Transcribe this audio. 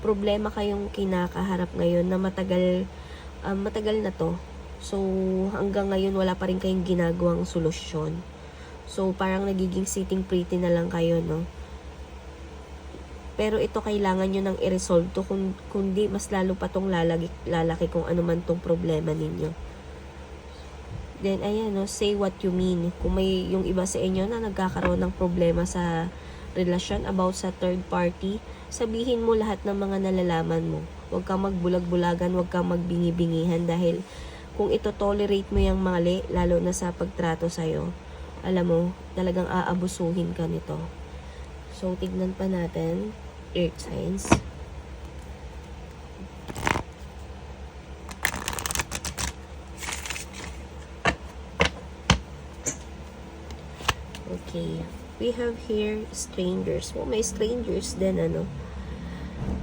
problema kayong kinakaharap ngayon na matagal na to. So, hanggang ngayon wala pa rin kayong ginagawang solusyon. So, parang nagiging sitting pretty na lang kayo, no? Pero ito kailangan nyo nang i-resolve to, kundi mas lalo pa tong lalaki kung ano man tong problema ninyo. Then, ayan, no, say what you mean. Kung may yung iba sa inyo na nagkakaroon ng problema sa relasyon about sa third party, sabihin mo lahat ng mga nalalaman mo. Huwag kang magbulag-bulagan, huwag kang magbingi-bingihan dahil kung ito tolerate mo yung mali, lalo na sa pagtrato sa'yo, alam mo, talagang aabusuhin ka nito. So, tignan pa natin, earth signs. Okay. We have here strangers. May strangers din, ano.